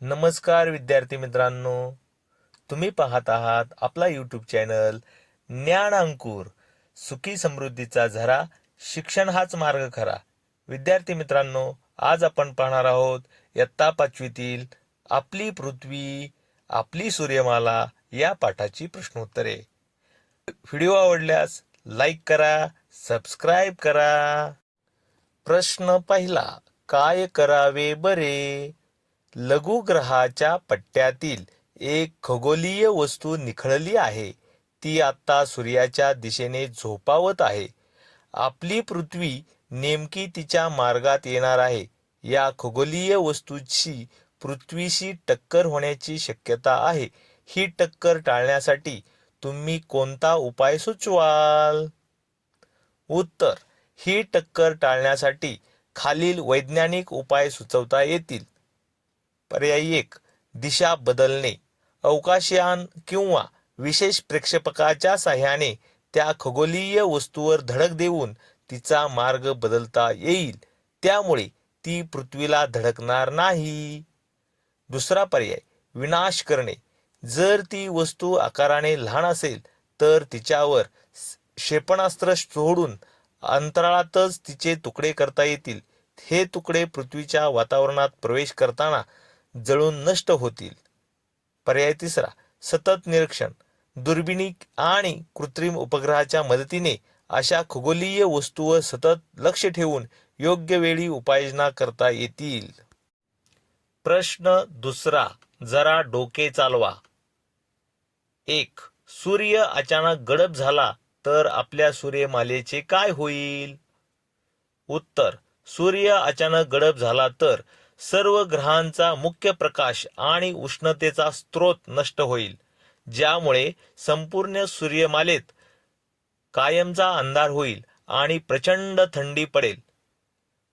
नमस्कार विद्यार्थी मित्रांनो, तुम्ही पाहत आहात आपला यूट्यूब चॅनल ज्ञान अंकुर. सुखी समृद्धीचा झरा, शिक्षण हाच मार्ग खरा. विद्यार्थी मित्रांनो, आज आपण पाहणार आहोत इयत्ता 5वीतील आपली पृथ्वी आपली सूर्यमाला या पाठाची प्रश्नोत्तरे. व्हिडिओ आवडल्यास लाईक करा, सबस्क्राईब करा. प्रश्न पहिला, काय करावे बरे? लघुग्रहाच्या पट्ट्यातील एक खगोलीय वस्तू निखळली आहे. ती आता सूर्याच्या दिशेने झोपावत आहे. आपली पृथ्वी नेमकी तिच्या मार्गात येणार आहे. या खगोलीय वस्तूची पृथ्वीशी टक्कर होण्याची शक्यता आहे. ही टक्कर टाळण्यासाठी तुम्ही कोणता उपाय सुचवाल? उत्तर, ही टक्कर टाळण्यासाठी खालील वैज्ञानिक उपाय सुचवता येतील. पर्याय 1, दिशा बदलणे. अवकाशयान किंवा विशेष प्रक्षेपकाच्या साहाय्याने त्या खगोलीय वस्तूवर धडक देऊन तिचा मार्ग बदलता येईल. त्यामुळे ती पृथ्वीला धडकणार नाही. दुसरा पर्याय, विनाश करणे. जर ती वस्तू आकाराने लहान असेल तर तिच्यावर क्षेपणास्त्र सोडून अंतराळातच तिचे तुकडे करता येतील. हे तुकडे पृथ्वीच्या वातावरणात प्रवेश करताना जळून नष्ट होतील. पर्याय तिसरा, सतत निरीक्षण. दुर्बिणी आणि कृत्रिम उपग्रहाच्या मदतीने अशा खगोलीय वस्तूवर सतत लक्ष ठेवून योग्य वेळी उपाययोजना करता येतील. प्रश्न दुसरा, जरा डोके चालवा. 1. सूर्य अचानक गडप झाला तर आपल्या सूर्यमालेचे काय होईल? उत्तर, सूर्य अचानक गडप झाला तर सर्व ग्रहांचा मुख्य प्रकाश आणि उष्णतेचा स्रोत नष्ट होईल, ज्यामुळे संपूर्ण सूर्यमालेत कायमचा अंधार होईल आणि प्रचंड थंडी पडेल.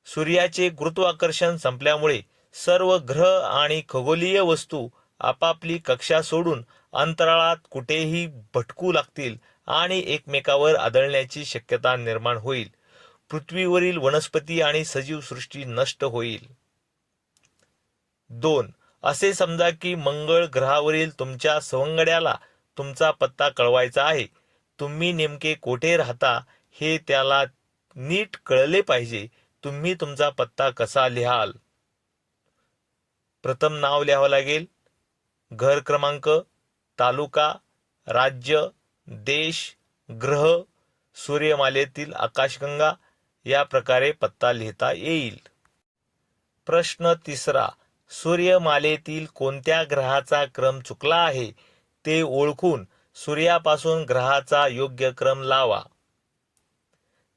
सूर्याचे गुरुत्वाकर्षण संपल्यामुळे सर्व ग्रह आणि खगोलीय वस्तू आपापली कक्षा सोडून अंतराळात कुठेही भटकू लागतील आणि एकमेकावर आदळण्याची शक्यता निर्माण होईल. पृथ्वीवरील वनस्पती आणि सजीव सृष्टी नष्ट होईल. 2. असे समजा की मंगळ ग्रहावरील तुमच्या सवंगड्याला तुमचा पत्ता कळवायचा आहे. तुम्ही नेमके कोठे राहता हे त्याला नीट कळले पाहिजे. तुम्ही तुमचा पत्ता कसा लिहाल? प्रथम नाव लिहावं लागेल, घर क्रमांक, तालुका, राज्य, देश, ग्रह, सूर्यमालेतील आकाशगंगा या प्रकारे पत्ता लिहिता येईल. प्रश्न तिसरा, सूर्यमालेतील कोणत्या ग्रहाचा क्रम चुकला आहे ते ओळखून सूर्यापासून ग्रहाचा योग्य क्रम लावा.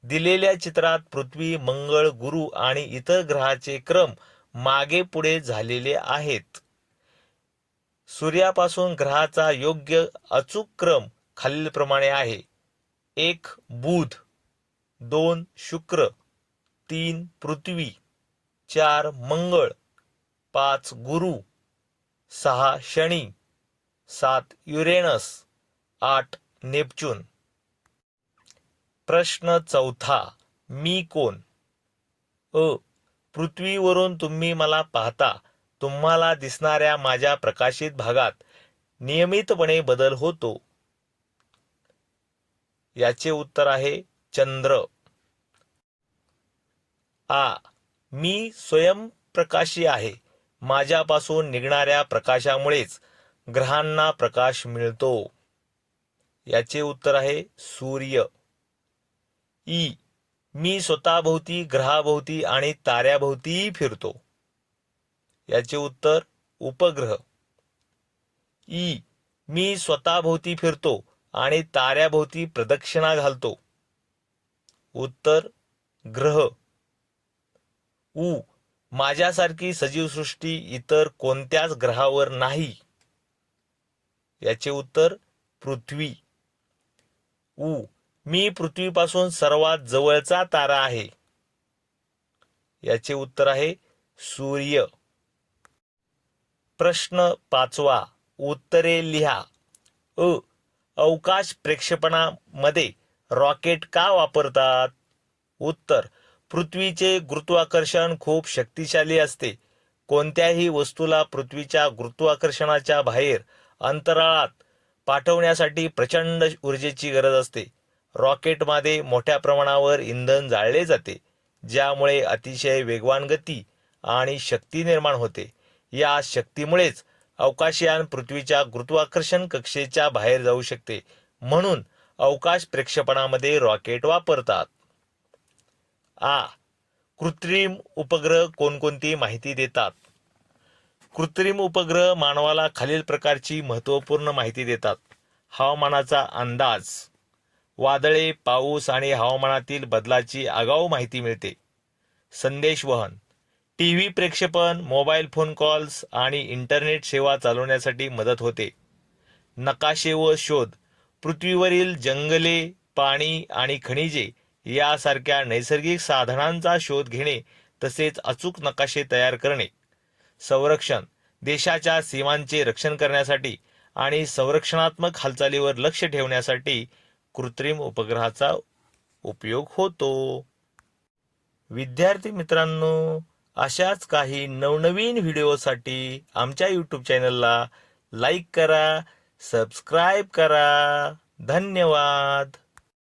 दिलेल्या चित्रात पृथ्वी, मंगळ, गुरु आणि इतर ग्रहाचे क्रम मागे पुढे झालेले आहेत. सूर्यापासून ग्रहाचा योग्य अचूक क्रम खालीलप्रमाणे आहे. 1. बुध, 2. शुक्र, 3. पृथ्वी, 4. मंगळ, 5. गुरु, 6. शनी, 7. युरेनस, 8. नेपच्यून. प्रश्न चौथा, मी कोण? अ. पृथ्वीवरून तुम्ही मला पाहता. तुम्हाला दिसणाऱ्या माझ्या प्रकाशित भागात नियमितपणे बदल होतो. याचे उत्तर आहे चंद्र. आ. मी स्वयंप्रकाशी आहे. माझ्यापासून निघणाऱ्या प्रकाशामुळेच ग्रहांना प्रकाश मिळतो. याचे उत्तर आहे सूर्य. ई. मी स्वतःभोवती, ग्रहाभोवती आणि ताऱ्याभोवतीही फिरतो. याचे उत्तर उपग्रह. ई. मी स्वतःभोवती फिरतो आणि ताऱ्याभोवती प्रदक्षिणा घालतो. उत्तर ग्रह. उ. माझ्यासारखी सजीवसृष्टी इतर कोणत्याच ग्रहावर नाही. याचे उत्तर पृथ्वी. उ. मी पृथ्वीपासून सर्वात जवळचा तारा आहे. याचे उत्तर आहे सूर्य. प्रश्न पाचवा, उत्तरे लिहा. अ. अवकाश प्रक्षेपणामध्ये रॉकेट का वापरतात? उत्तर, पृथ्वीचे गुरुत्वाकर्षण खूप शक्तिशाली असते. कोणत्याही वस्तूला पृथ्वीच्या गुरुत्वाकर्षणाच्या बाहेर अंतराळात पाठवण्यासाठी प्रचंड ऊर्जेची गरज असते. रॉकेटमध्ये मोठ्या प्रमाणावर इंधन जाळले जाते, ज्यामुळे अतिशय वेगवान गती आणि शक्ती निर्माण होते. या शक्तीमुळेच अवकाशयान पृथ्वीच्या गुरुत्वाकर्षण कक्षेच्या बाहेर जाऊ शकते. म्हणून अवकाश प्रक्षेपणामध्ये रॉकेट वापरतात. कृत्रिम उपग्रह कोणकोणती माहिती देतात? कृत्रिम उपग्रह मानवाला खालील प्रकारची महत्त्वपूर्ण माहिती देतात. हवामानाचा अंदाज, वादळे, पाऊस आणि हवामानातील बदलाची आगाऊ माहिती मिळते. संदेशवहन, टीव्ही प्रक्षेपण, मोबाईल फोन कॉल्स आणि इंटरनेट सेवा चालवण्यासाठी मदत होते. नकाशे व शोध, पृथ्वीवरील जंगले, पाणी आणि खनिजे यासारख्या नैसर्गिक साधनांचा शोध घेणे तसेच अचूक नकाशे तयार करणे. संरक्षण, देशाच्या सीमांचे रक्षण करण्यासाठी आणि संरक्षणात्मक हालचालीवर लक्ष ठेवण्यासाठी कृत्रिम उपग्रहाचा उपयोग होतो. विद्यार्थी मित्रांनो, अशाच काही नवनवीन व्हिडिओसाठी आमच्या यूट्यूब चॅनलला लाईक करा, सबस्क्राईब करा. धन्यवाद.